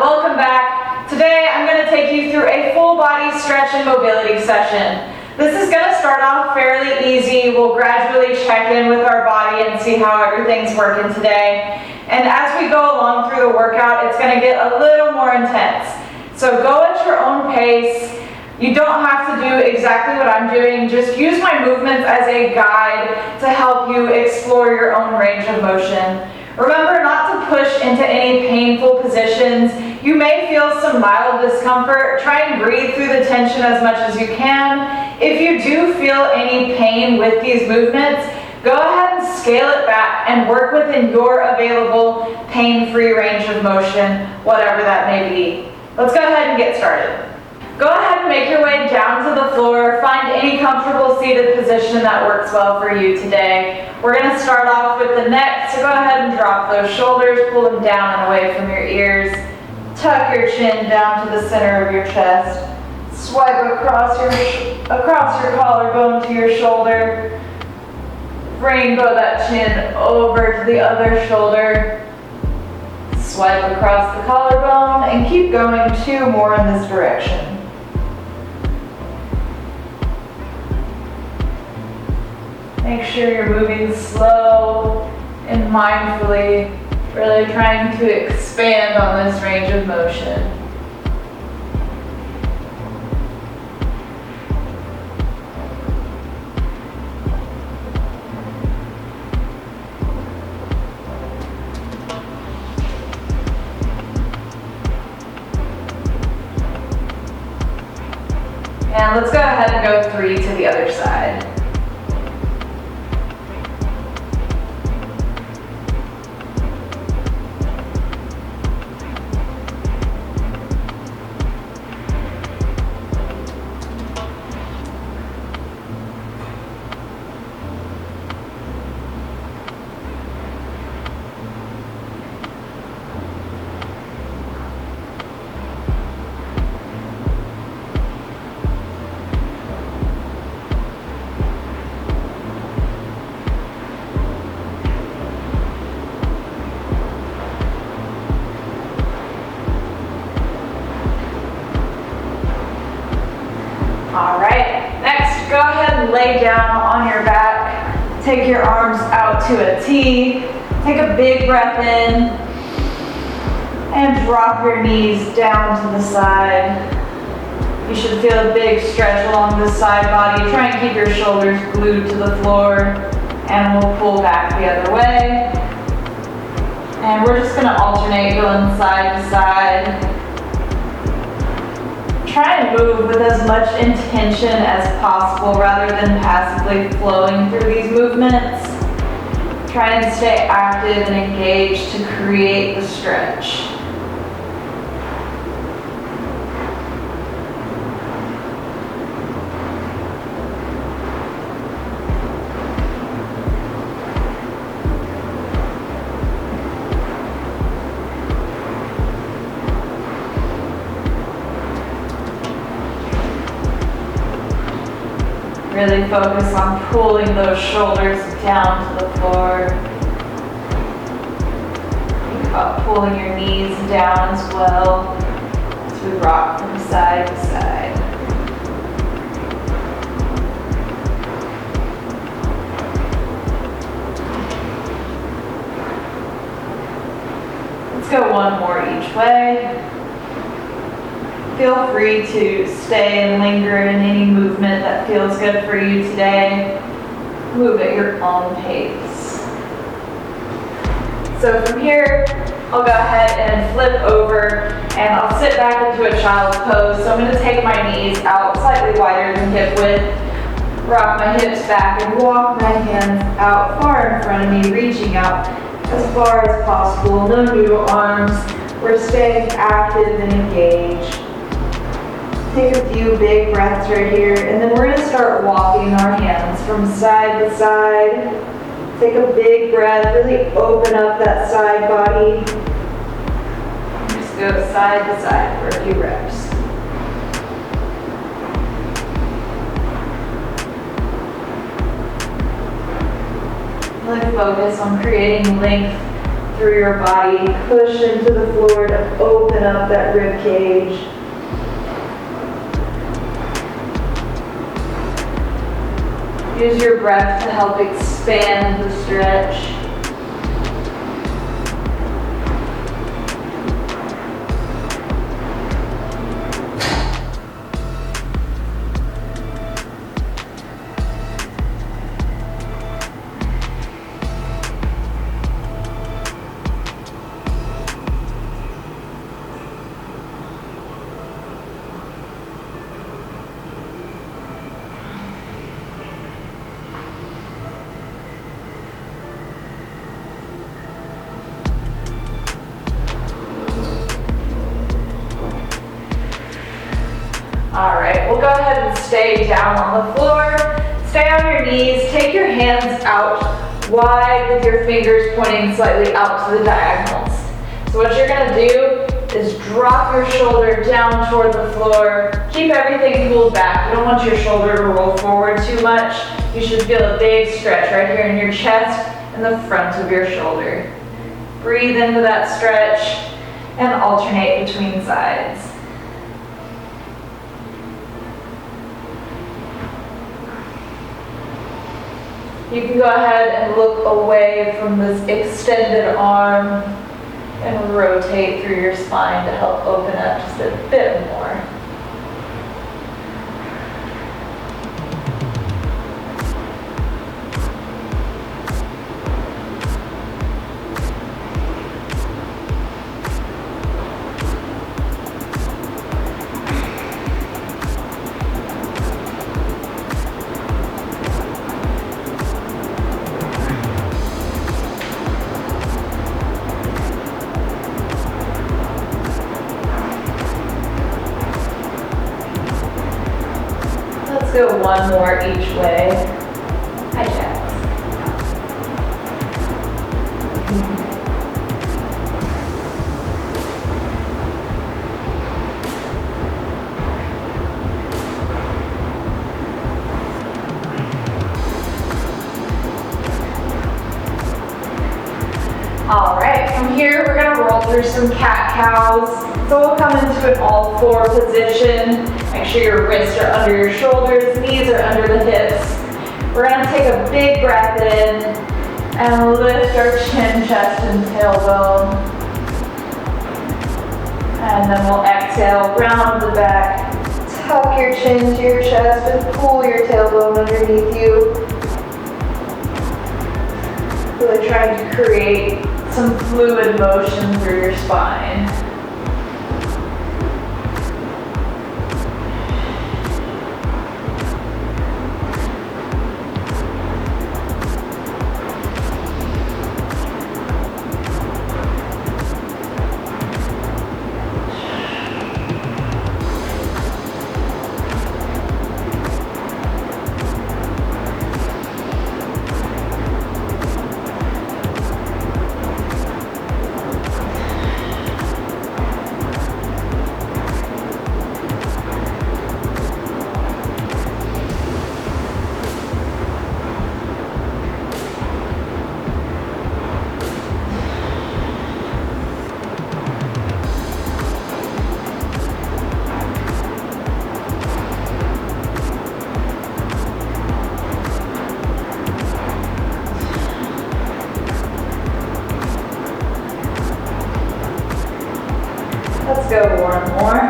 welcome back. Today I'm going to take you through a full body stretch and mobility session. This is going to start off fairly easy. We'll gradually check in with our body and see how everything's working today. And as we go along through the workout, it's going to get a little more intense. So go at your own pace. You don't have to do exactly what I'm doing. Just use my movements as a guide to help you explore your own range of motion. Remember not to push into any painful positions. You may feel some mild discomfort. Try and breathe through the tension as much as you can. If you do feel any pain with these movements, go ahead and scale it back and work within your available pain-free range of motion, whatever that may be. Let's go ahead and get started. Go ahead and make your way down to the floor. Find any comfortable seated position that works well for you today. We're going to start off with the neck, so go ahead and drop those shoulders, pull them down and away from your ears. Tuck your chin down to the center of your chest. Swipe across your collarbone to your shoulder. Rainbow that chin over to the other shoulder. Swipe across the collarbone and keep going 2 more in this direction. Make sure you're moving slow and mindfully, really trying to expand on this range of motion. And let's go ahead and go 3 to the other side. All right, next go ahead and lay down on your back. Take your arms out to a T. Take a big breath in and drop your knees down to the side. You should feel a big stretch along the side body. Try and keep your shoulders glued to the floor, and we'll pull back the other way. And we're just going to alternate going side to side. Try and move with as much intention as possible rather than passively flowing through these movements. Try and stay active and engaged to create the stretch. Really focus on pulling those shoulders down to the floor. Think about pulling your knees down as well as we rock from side to side. Let's go 1 more each way. Feel free to stay and linger in any movement that feels good for you today. Move at your own pace. So from here, I'll go ahead and flip over and I'll sit back into a child's pose. So I'm going to take my knees out slightly wider than hip width, rock my hips back and walk my hands out far in front of me, reaching out as far as possible. No noodle arms. We're staying active and engaged. Take a few big breaths right here, and then we're going to start walking our hands from side to side. Take a big breath, really open up that side body. Just go side to side for a few reps. Really focus on creating length through your body. Push into the floor to open up that rib cage. Use your breath to help expand the stretch. All right, we'll go ahead and stay down on the floor. Stay on your knees, take your hands out wide with your fingers pointing slightly out to the diagonals. So what you're gonna do is drop your shoulder down toward the floor. Keep everything pulled back. You don't want your shoulder to roll forward too much. You should feel a big stretch right here in your chest and the front of your shoulder. Breathe into that stretch and alternate between sides. You can go ahead and look away from this extended arm and rotate through your spine to help open up just a bit more. Let's go one more each way. Hi, Jax. All right, from here we're gonna roll through some cat-cows. So we'll come into an all-four position. Make sure your wrists are under your shoulders, knees are under the hips. We're gonna take a big breath in and lift our chin, chest, and tailbone. And then we'll exhale, round the back. Tuck your chin to your chest and pull your tailbone underneath you. Really trying to create some fluid motion through your spine. Let's go one more.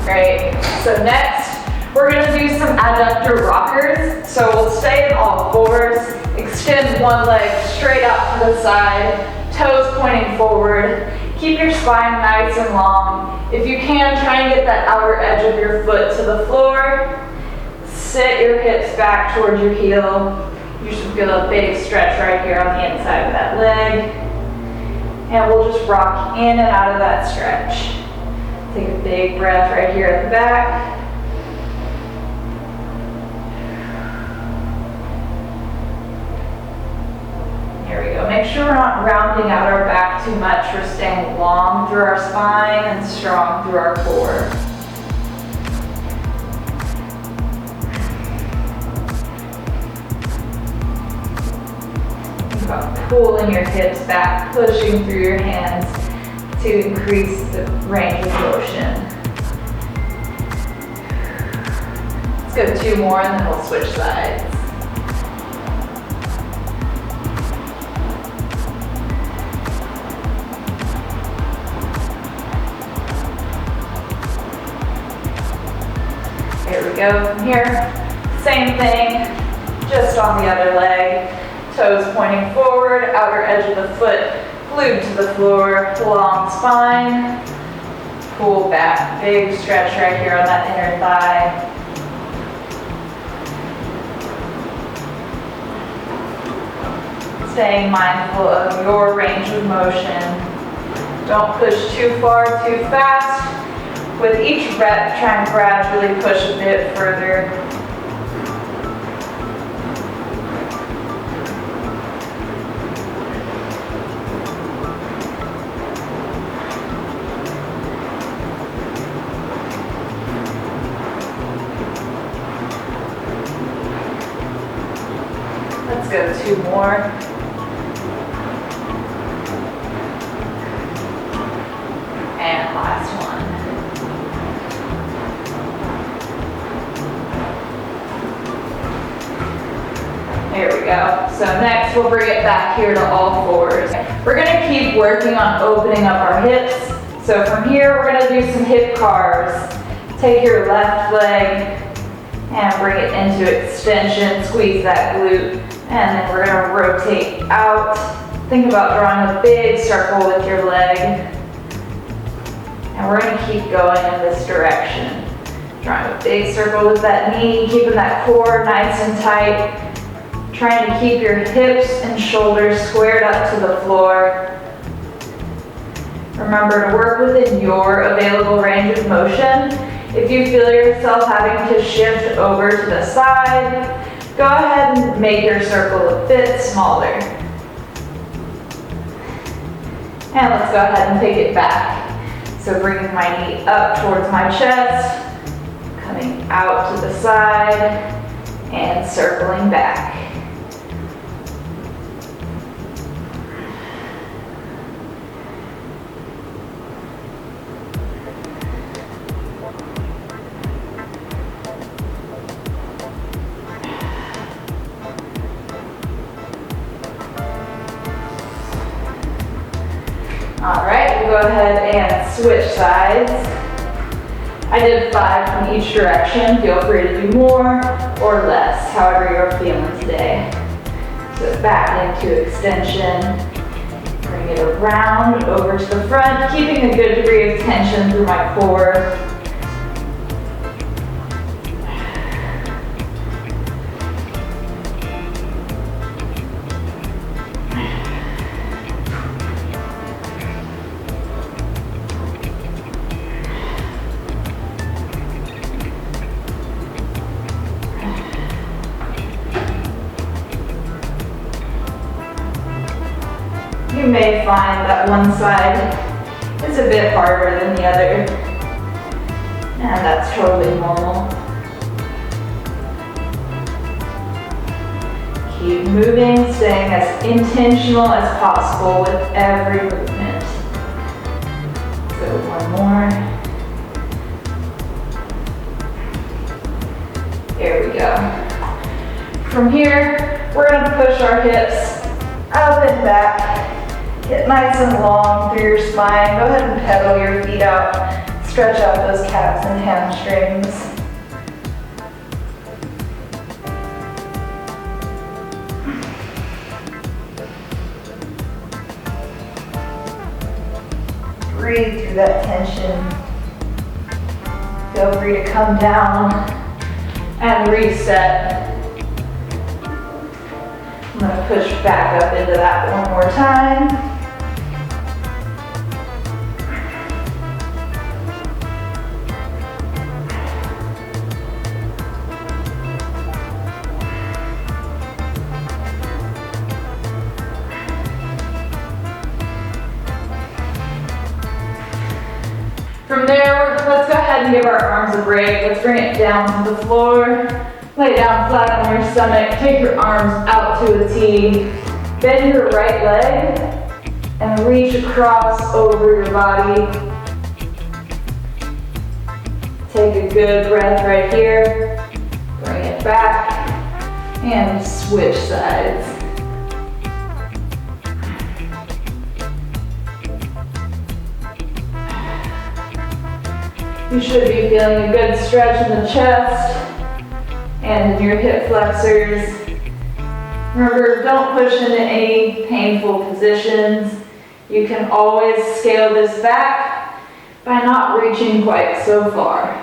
Great. So next, we're gonna do some adductor rockers. So we'll stay in all fours, extend one leg straight out to the side, toes pointing forward. Keep your spine nice and long. If you can, try and get that outer edge of your foot to the floor. Sit your hips back towards your heel. You should feel a big stretch right here on the inside of that leg. And we'll just rock in and out of that stretch. Take a big breath right here at the back. Here we go. make sure we're not rounding out our back too much. We're staying long through our spine and strong through our core. Think about pulling your hips back, pushing through your hands to increase the range of motion. Let's go 2 more and then we'll switch sides. Here we go. From here, same thing, just on the other leg. Toes pointing forward, outer edge of the foot glued to the floor, long spine. Pull back, big stretch right here on that inner thigh. Staying mindful of your range of motion. Don't push too far, too fast. With each rep, try and gradually push a bit further. Let's go 2 more. And last one. There we go. So next we'll bring it back here to all fours. We're gonna keep working on opening up our hips. So from here we're gonna do some hip carves. Take your left leg and bring it into extension, squeeze that glute, and then we're gonna rotate out. Think about drawing a big circle with your leg. And we're gonna keep going in this direction. Drawing a big circle with that knee, keeping that core nice and tight. Trying to keep your hips and shoulders squared up to the floor. Remember to work within your available range of motion. If you feel yourself having to shift over to the side, go ahead and make your circle a bit smaller. And let's go ahead and take it back. So bringing my knee up towards my chest, coming out to the side, and circling back. All right, we'll go ahead and switch sides. I did 5 from each direction. Feel free to do more or less, however you're feeling today. So back into extension. Bring it around, over to the front, keeping a good degree of tension through my core. You may find that one side is a bit harder than the other, and that's totally normal. Keep moving, staying as intentional as possible with every movement. So 1 more. There we go. From here, we're going to push our hips up and back. Get nice and long through your spine. Go ahead and pedal your feet out. Stretch out those calves and hamstrings. Breathe through that tension. Feel free to come down and reset. I'm going to push back up into that one more time. ahead and give our arms a break. Let's bring it down to the floor. Lay down flat on your stomach. Take your arms out to a T. Bend your right leg and reach across over your body. Take a good breath right here. Bring it back and switch sides. You should be feeling a good stretch in the chest and in your hip flexors. Remember, don't push into any painful positions. You can always scale this back by not reaching quite so far.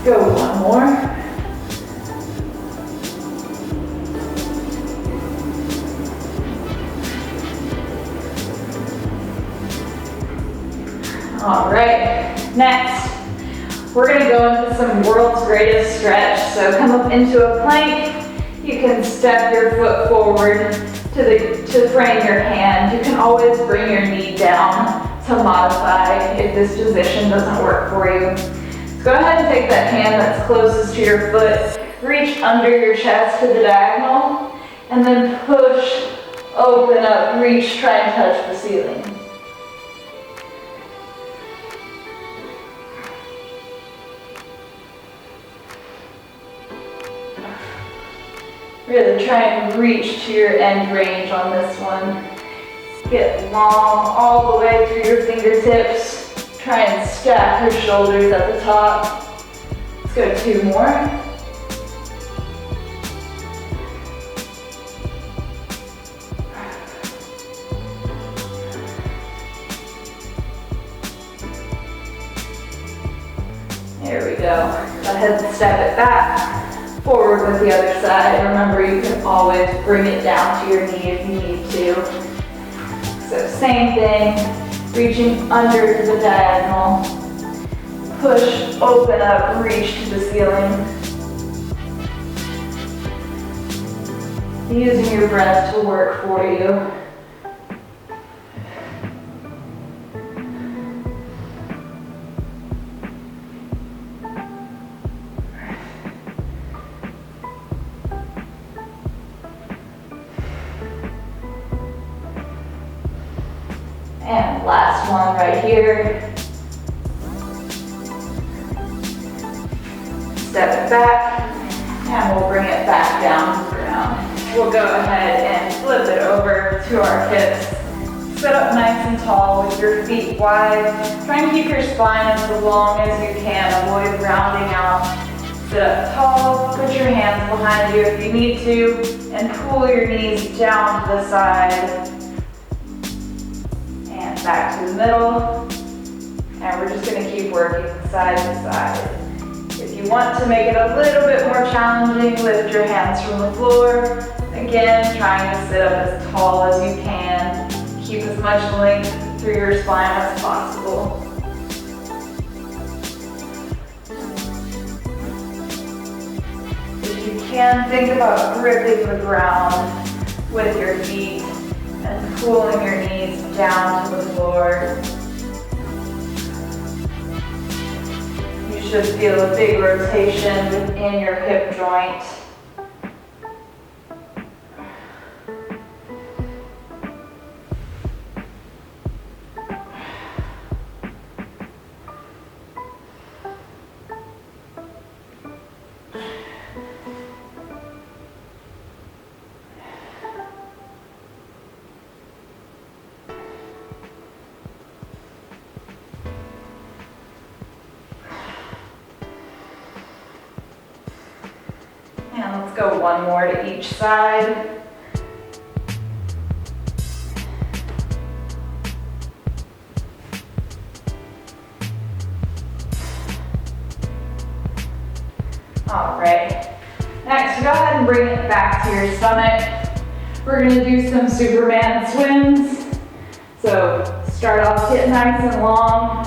Go one more. All right, next, we're gonna go into some world's greatest stretch. So come up into a plank. You can step your foot forward to frame your hand. You can always bring your knee down to modify if this position doesn't work for you. Go ahead and take that hand that's closest to your foot, reach under your chest to the diagonal, and then push, open up, reach, try and touch the ceiling. Really try and reach to your end range on this one. Get long all the way through your fingertips. Try and stack your shoulders at the top. Let's go 2 more. There we go. Go ahead and step it back. Forward with the other side. Remember, you can always bring it down to your knee if you need to. So same thing. Reaching under to the diagonal, push, open up, reach to the ceiling. Using your breath to work for you. And last one right here. Step it back, and we'll bring it back down to the ground. We'll go ahead and flip it over to our hips. Sit up nice and tall with your feet wide. Try and keep your spine as long as you can. Avoid rounding out. Sit up tall, put your hands behind you if you need to, and pull your knees down to the side. Back to the middle, and we're just going to keep working side to side. If you want to make it a little bit more challenging, lift your hands from the floor. Again, trying to sit up as tall as you can. Keep as much length through your spine as possible. If you can, think about gripping the ground with your feet and pulling your knees down to the floor. You should feel a big rotation within your hip joint. And let's go one more to each side. All right. Next, go ahead and bring it back to your stomach. We're gonna do some Superman swims. So start off, get nice and long,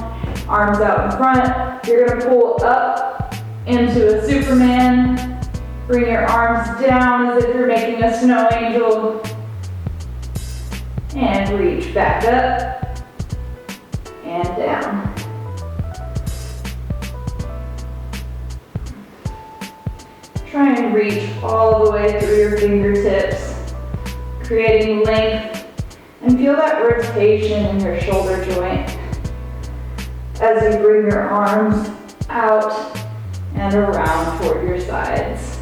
arms out in front. You're gonna pull up into a Superman. Bring your arms down as if you're making a snow angel. And reach back up and down. Try and reach all the way through your fingertips, creating length, and feel that rotation in your shoulder joint as you bring your arms out and around toward your sides.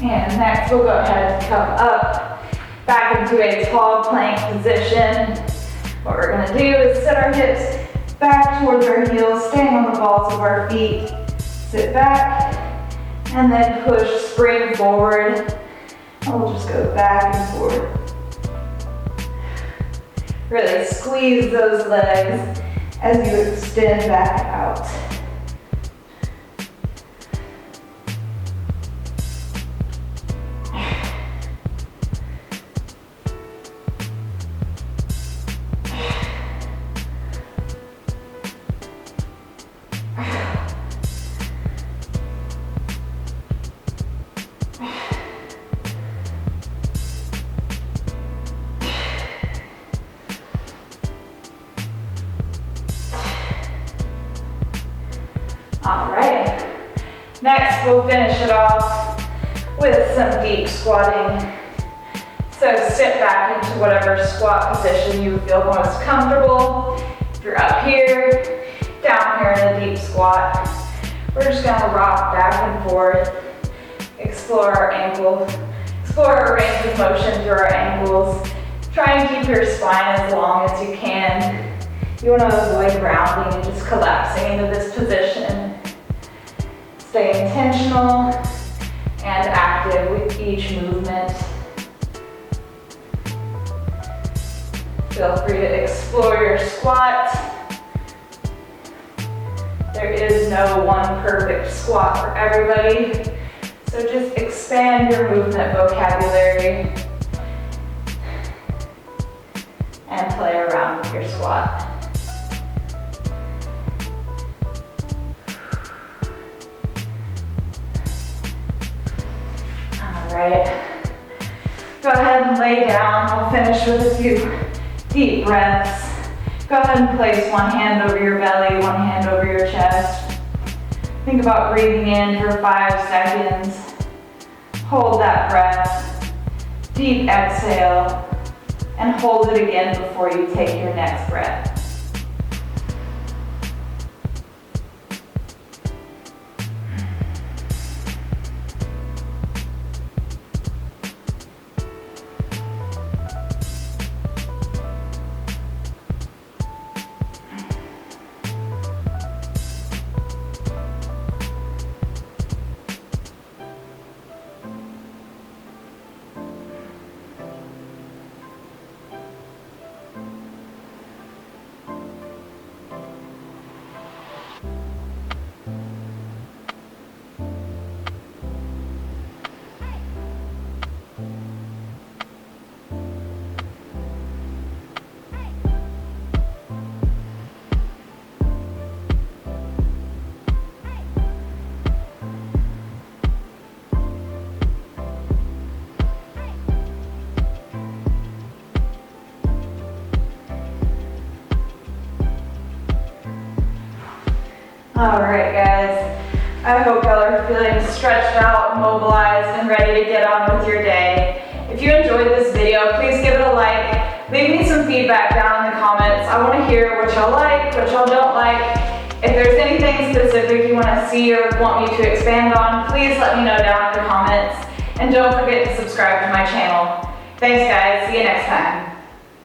And next we'll go ahead and come up, back into a tall plank position. What we're gonna do is set our hips back towards our heels, staying on the balls of our feet. Sit back, and then push, spring forward. And we'll just go back and forth. Really squeeze those legs as you extend back out. All right, next we'll finish it off with some deep squatting. So sit back into whatever squat position you feel most comfortable. If you're up here, down here in a deep squat, we're just gonna rock back and forth, explore our ankles, explore our range of motion through our ankles. Try and keep your spine as long as you can. You want to avoid rounding and just collapsing into this position. Stay intentional and active with each movement. Feel free to explore your squat. There is no one perfect squat for everybody, so just expand your movement vocabulary and play around with your squat. All right, go ahead and lay down. I'll finish with a few deep breaths. Go ahead and place one hand over your belly, one hand over your chest. Think about breathing in for 5 seconds. Hold that breath. Deep exhale. And hold it again before you take your next breath. All right, guys. I hope y'all are feeling stretched out, mobilized, and ready to get on with your day. If you enjoyed this video, please give it a like. Leave me some feedback down in the comments. I want to hear what y'all like, what y'all don't like. If there's anything specific you want to see or want me to expand on, please let me know down in the comments. And don't forget to subscribe to my channel. Thanks, guys. See you next time.